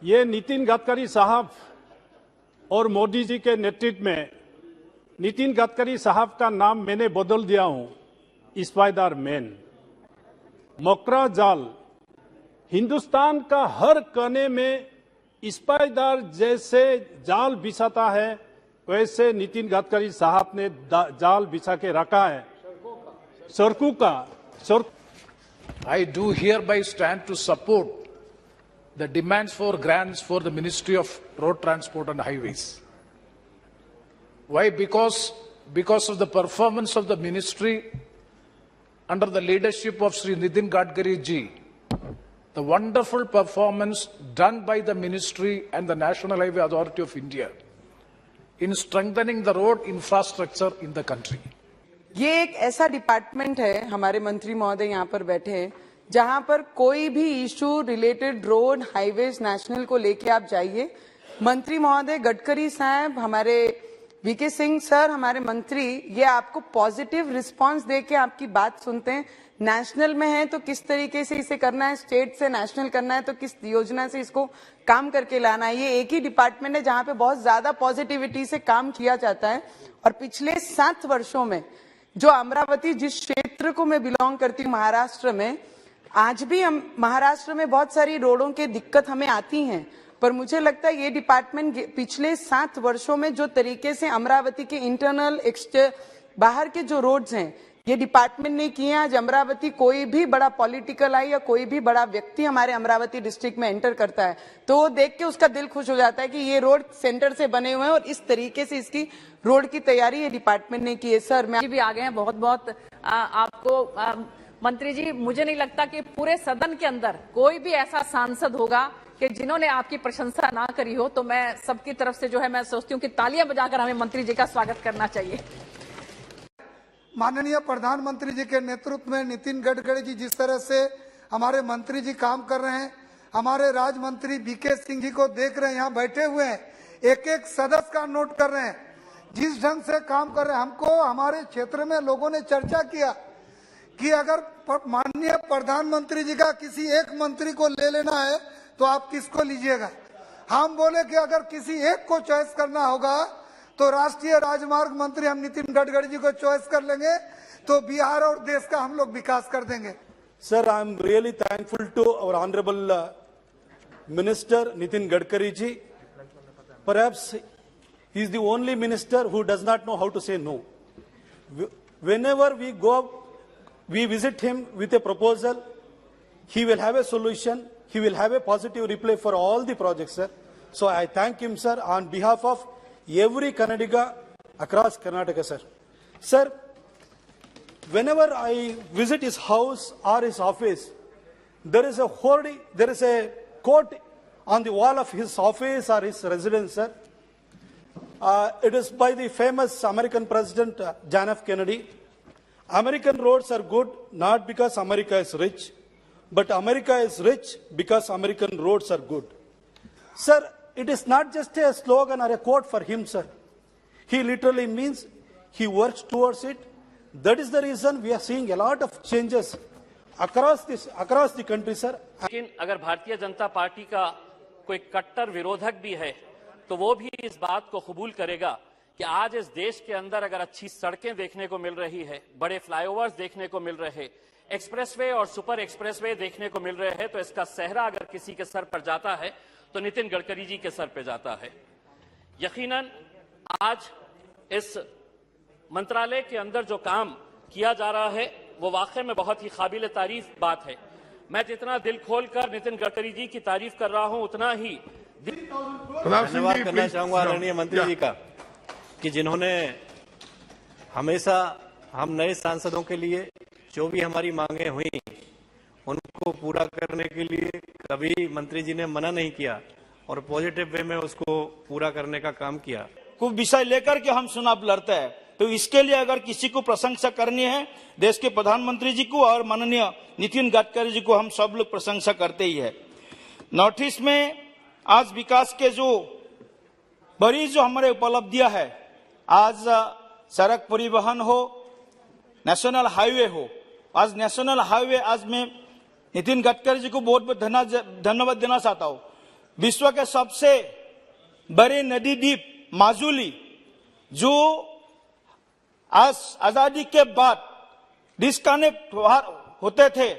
ये नितिन गडकरी साहब और मोदी जी के नेतृत्व में नितिन गडकरी साहब का नाम मैंने बदल दिया हूं स्पाइडर मैन। मोकरा जाल हिंदुस्तान का हर कोने में स्पाइडर जैसे जाल बिछाता है, वैसे नितिन गडकरी साहब ने जाल बिछा के रखा है सड़कों का। I do hereby stand to support the demands for grants for the Ministry of Road Transport and Highways. Why? Because of the performance of the ministry under the leadership of Sri Nitin Gadkari ji, the wonderful performance done by the ministry and the National Highway Authority of India in strengthening the road infrastructure in the country. ये एक ऐसा department है, हमारे मंत्री महोदय यहाँ पर बैठे हैं, जहाँ पर कोई भी issue related road highways national को लेके आप जाइए, मंत्री महोदय गडकरी साहब, हमारे वीके सिंह सर, हमारे मंत्री, ये आपको पॉजिटिव रिस्पांस देके आपकी बात सुनते हैं। नेशनल में है तो किस तरीके से इसे करना है, स्टेट से नेशनल करना है तो किस योजना से इसको काम करके लाना है। ये एक ही डिपार्टमेंट है जहाँ पे बहुत ज्यादा पॉजिटिविटी से काम किया जाता है। और पिछले 7 वर्षों में जो अमरावती, जिस क्षेत्र को मैं बिलोंग करती हूँ महाराष्ट्र में, आज भी हम महाराष्ट्र में बहुत सारी रोडों की दिक्कत हमें आती हैं, पर मुझे लगता है ये डिपार्टमेंट पिछले 7 वर्षों में जो तरीके से अमरावती के इंटरनल बाहर के जो रोड्स हैं ये डिपार्टमेंट ने किए। आज अमरावती कोई भी बड़ा पॉलिटिकल आई या कोई भी बड़ा व्यक्ति हमारे अमरावती डिस्ट्रिक्ट में एंटर करता है तो वो देख के उसका दिल खुश हो जाता है कि ये रोड सेंटर से बने हुए हैं और इस तरीके से इसकी रोड की तैयारी ये डिपार्टमेंट ने की है। सर मैं भी आ गए हैं, बहुत बहुत आपको मंत्री जी, मुझे नहीं लगता कि पूरे सदन के अंदर कोई भी ऐसा सांसद होगा कि जिन्होंने आपकी प्रशंसा ना करी हो। तो मैं सबकी तरफ से जो है मैं सोचती हूँ कि तालियां बजाकर हमें मंत्री जी का स्वागत करना चाहिए। माननीय प्रधानमंत्री जी के नेतृत्व में नितिन गडकरी जी जिस तरह से हमारे मंत्री जी काम कर रहे हैं, हमारे राज्य मंत्री वीके सिंह जी को देख रहे हैं, यहाँ बैठे हुए हैं, एक एक सदस्य का नोट कर रहे हैं, जिस ढंग से काम कर रहे हैं। हमको हमारे क्षेत्र में लोगों ने चर्चा किया कि अगर माननीय प्रधानमंत्री जी का किसी एक मंत्री को ले लेना है तो आप किसको लीजिएगा। हम बोले कि अगर किसी एक को चॉइस करना होगा तो राष्ट्रीय राजमार्ग मंत्री हम नितिन गडकरी जी को चॉइस कर लेंगे, तो बिहार और देश का हम लोग विकास कर देंगे। Sir, I am really thankful to our honorable Minister Nitin Gadkari ji. Perhaps he is the only minister who does not know how to say no. Whenever we go, we visit him with a proposal, he will have a solution, he will have a positive reply for all the projects, sir. So I thank him, sir, on behalf of every Kannadiga across Karnataka, sir. Sir, whenever I visit his house or his office, there is a quote on the wall of his office or his residence, sir. It is by the famous American President John F. Kennedy. American roads are good not because America is rich, but America is rich because American roads are good. Sir, it is not just a slogan or a quote for him, sir. He literally means he works towards it. That is the reason we are seeing a lot of changes across the country, sir. लेकिन अगर Bharatiya Janata party का कोई कट्टर विरोधक भी है तो वो भी इस बात को कबूल करेगा कि आज इस देश के अंदर अगर अच्छी सड़कें देखने को मिल रही है, बड़े फ्लाईओवर्स देखने को मिल रहे, एक्सप्रेसवे और सुपर एक्सप्रेसवे देखने को मिल रहे हैं, तो इसका सेहरा अगर किसी के सर पर जाता है तो नितिन गडकरी जी के सर पर जाता है। यकीनन आज इस मंत्रालय के अंदर जो काम किया जा रहा है वो वाकई में बहुत ही काबिल तारीफ बात है। मैं जितना दिल खोलकर नितिन गडकरी जी की तारीफ कर रहा हूं उतना ही धन्यवाद करना चाहूंगा आदरणीय मंत्री जी का कि जिन्होंने हमेशा हम नए सांसदों के लिए जो भी हमारी मांगे हुई उनको पूरा करने के लिए कभी मंत्री जी ने मना नहीं किया और पॉजिटिव वे में उसको पूरा करने का काम किया। कुछ विषय लेकर के हम चुनाव लड़ते हैं तो इसके लिए अगर किसी को प्रशंसा करनी है देश के प्रधानमंत्री जी को और माननीय नितिन गडकरी जी को हम सब लोग प्रशंसा करते ही है। नॉर्थ ईस्ट में आज विकास के जो बड़ी जो हमारे उपलब्धियां है, आज सड़क परिवहन हो, नेशनल हाईवे हो, आज नेशनल हाईवे आज मैं नितिन गडकरी जी को बहुत बहुत धन्यवाद देना चाहता हूं। विश्व के सबसे बड़ी नदी द्वीप माजुली, जो आज आजादी के बाद डिस्कनेक्ट होते थे,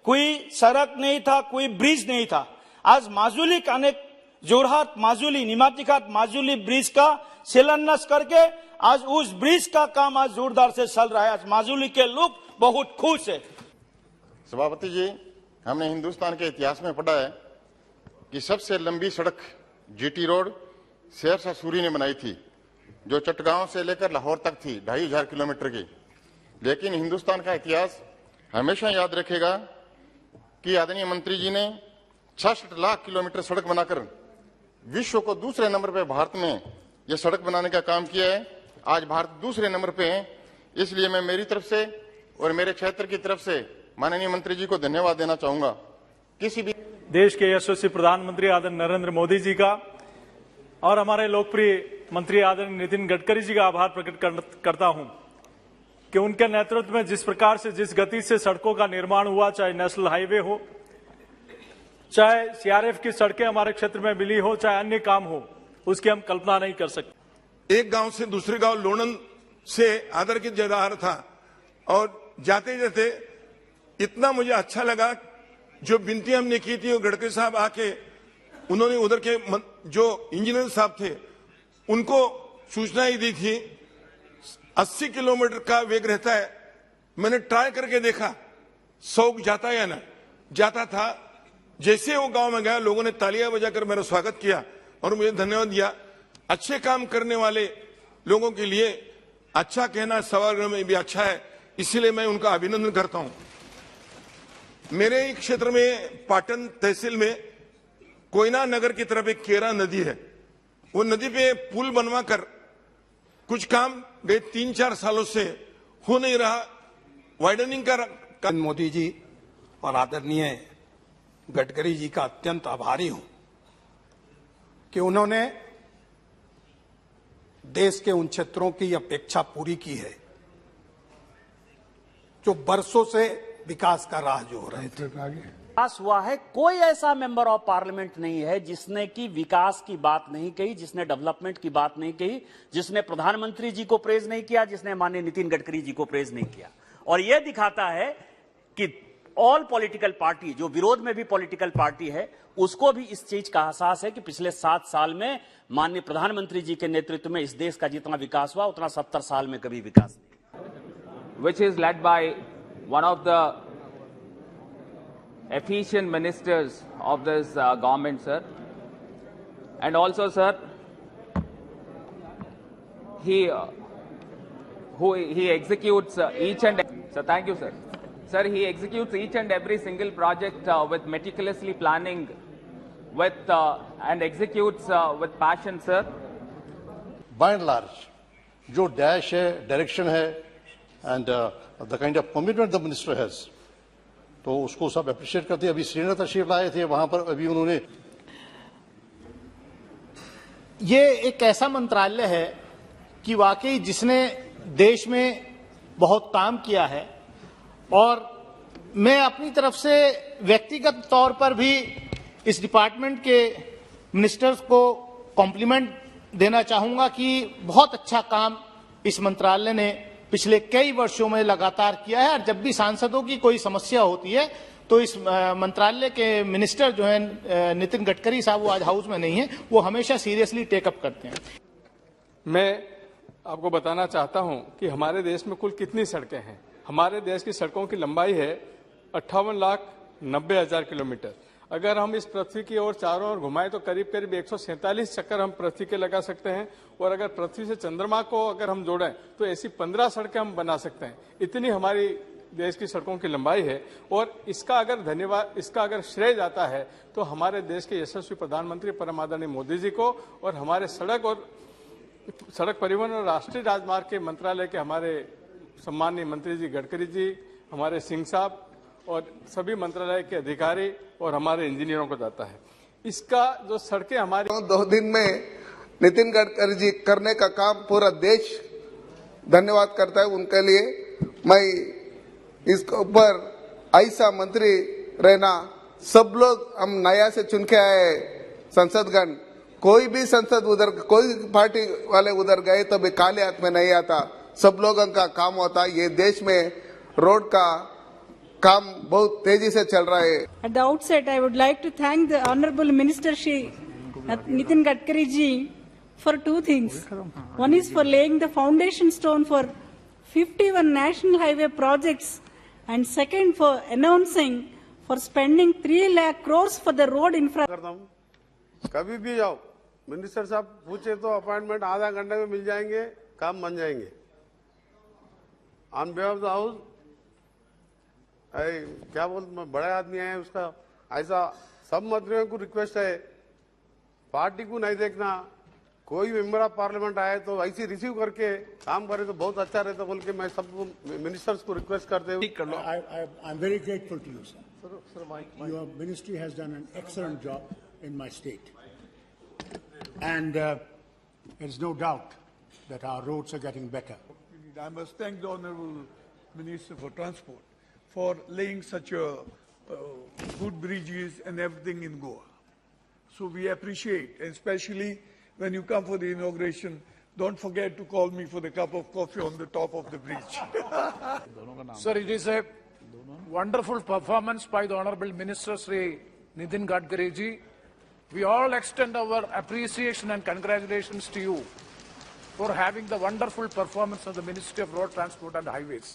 कोई सड़क नहीं था, कोई ब्रिज नहीं था। आज माजुली कनेक्ट, जोरहाट माजुली, निमातीघाट माजुली ब्रिज का शिलान्यास करके आज उस ब्रिज का काम आज जोरदार से चल रहा है। आज माजुली के लोग बहुत खुश है। सभापति जी, हमने हिंदुस्तान के इतिहास में पढ़ा है कि सबसे लंबी सड़क जीटी रोड शेरशाह सूरी ने बनाई थी, जो चटगांव से लेकर लाहौर तक थी, 2500 किलोमीटर की। लेकिन हिंदुस्तान का इतिहास हमेशा याद रखेगा कि आदरणीय मंत्री जी ने 66 लाख किलोमीटर सड़क बनाकर विश्व को दूसरे नंबर पे भारत में यह सड़क बनाने का काम किया है। आज भारत दूसरे नंबर पे है। इसलिए मैं मेरी तरफ से और मेरे क्षेत्र की तरफ से माननीय मंत्री जी को धन्यवाद देना चाहूंगा। किसी भी देश के यशस्वी प्रधानमंत्री आदरणीय नरेंद्र मोदी जी का और हमारे लोकप्रिय मंत्री आदरणीय नितिन गडकरी जी का आभार प्रकट करता हूं कि उनके नेतृत्व में जिस प्रकार से, जिस गति से सड़कों का निर्माण हुआ, चाहे नेशनल हाईवे हो, चाहे सीआरएफ की सड़कें हमारे क्षेत्र में मिली हो, चाहे अन्य काम हो, उसकी हम कल्पना नहीं कर सकते। एक गांव से दूसरे गांव लोणन से आदर की जा रहा था और जाते जाते इतना मुझे अच्छा लगा, जो विनती हमने की थी, वो गडकरी साहब आके उन्होंने उधर के जो इंजीनियर साहब थे उनको सूचना ही दी थी। 80 किलोमीटर का वेग रहता है। मैंने ट्राई करके देखा 100 जाता या ना जाता था। जैसे वो गांव में गया, लोगों ने तालियां बजाकर मेरा स्वागत किया और मुझे धन्यवाद दिया। अच्छे काम करने वाले लोगों के लिए अच्छा कहना सभागृह में भी अच्छा है, इसलिए मैं उनका अभिनंदन करता हूं। मेरे ही क्षेत्र में पाटन तहसील में कोयना नगर की तरफ एक केरा नदी है। वो नदी पे पुल बनवाकर कुछ काम गए 3-4 सालों से हो नहीं रहा। वाइडनिंग का मोदी जी और आदरणीय गडकरी जी का अत्यंत आभारी हूं कि उन्होंने देश के उन क्षेत्रों की अपेक्षा पूरी की है जो बरसों से विकास का राह जो हो रहे थे। विकास हुआ है। कोई ऐसा मेंबर ऑफ पार्लियामेंट नहीं है जिसने की विकास की बात नहीं कही, जिसने डेवलपमेंट की बात नहीं कही, जिसने प्रधानमंत्री जी को प्रेज नहीं किया, जिसने माननीय नितिन गडकरी जी को प्रेज नहीं किया। और यह दिखाता है कि ऑल पॉलिटिकल पार्टी, जो विरोध में भी पॉलिटिकल पार्टी है, उसको भी इस चीज का एहसास है कि पिछले 7 साल में माननीय प्रधानमंत्री जी के नेतृत्व में इस देश का जितना विकास हुआ उतना 70 साल में कभी विकास नहीं। Which is led by one of the efficient ministers of this government, sir. And also, sir, he executes each and so thank you, sir. Sir, he executes each and every single project with meticulously planning, with and executes with passion, sir. By and large, जो dash है, direction है, and the kind of commitment the minister has, तो उसको सब appreciate करते हैं। अभी श्रीनगर तशरीफ लाए थे, वहां पर अभी उन्होंने ये एक ऐसा मंत्रालय है कि वाकई जिसने देश में बहुत काम किया है, और मैं अपनी तरफ से व्यक्तिगत तौर पर भी इस डिपार्टमेंट के मिनिस्टर्स को कॉम्प्लीमेंट देना चाहूंगा कि बहुत अच्छा काम इस मंत्रालय ने पिछले कई वर्षों में लगातार किया है। और जब भी सांसदों की कोई समस्या होती है तो इस मंत्रालय के मिनिस्टर जो हैं नितिन गडकरी साहब, वो आज हाउस में नहीं है, वो हमेशा सीरियसली टेकअप करते हैं। मैं आपको बताना चाहता हूं कि हमारे देश में कुल कितनी सड़कें हैं। हमारे देश की सड़कों की लंबाई है 58,90,000 किलोमीटर। अगर हम इस पृथ्वी की ओर चारों ओर घुमाएं तो करीब करीब 147 चक्कर हम पृथ्वी के लगा सकते हैं। और अगर पृथ्वी से चंद्रमा को अगर हम जोड़ें तो ऐसी 15 सड़कें हम बना सकते हैं। इतनी हमारी देश की सड़कों की लंबाई है। और इसका अगर श्रेय जाता है तो हमारे देश के यशस्वी प्रधानमंत्री परम आदरणीय मोदी जी को, और हमारे सड़क परिवहन और राष्ट्रीय राजमार्ग के मंत्रालय के हमारे सम्माननीय मंत्री जी गडकरी जी, हमारे सिंह साहब और सभी मंत्रालय के अधिकारी और हमारे इंजीनियरों को जाता है। इसका जो सड़कें हमारी 2 दिन में नितिन गडकरी जी करने का काम पूरा देश धन्यवाद करता है उनके लिए। मैं इसके ऊपर ऐसा मंत्री रहना, सब लोग हम नया से चुन के आए संसदगण, कोई भी संसद उधर, कोई पार्टी वाले उधर गए तो भी काले हाथ में नहीं आता, सब लोगों का काम होता। ये देश में रोड का काम बहुत तेजी से चल रहा है। At the outset, I would like to thank the Honorable Minister Shri Nitin Gadkari ji for two things. One is for laying the foundation stone for 51 national highway projects, and second for announcing for spending 3 lakh crores for the road infrastructure. कभी भी जाओ, minister साहब पूछे तो appointment आधा घंटे में मिल जाएंगे, काम बन जाएंगे। On behalf of the house, क्या बोलते, बड़े आदमी है उसका, ऐसा सब मंत्रियों को रिक्वेस्ट है, पार्टी को नहीं देखना, कोई मेंबर ऑफ पार्लियामेंट आए तो ऐसे रिसीव करके काम करे तो बहुत अच्छा रहता बोल के मैं सब मिनिस्टर्स को रिक्वेस्ट करते हुए I am very grateful to you sir. Your ministry has done an excellent job in my state, and there is no doubt that our roads are getting better. I must thank the Honourable Minister for Transport for laying such a good bridges and everything in Goa. So we appreciate, especially when you come for the inauguration, don't forget to call me for the cup of coffee on the top of the bridge. Sir, it is a wonderful performance by the Honourable Minister Sri Nitin Gadkari ji. We all extend our appreciation and congratulations to you for having the wonderful performance of the Ministry of Road Transport and Highways.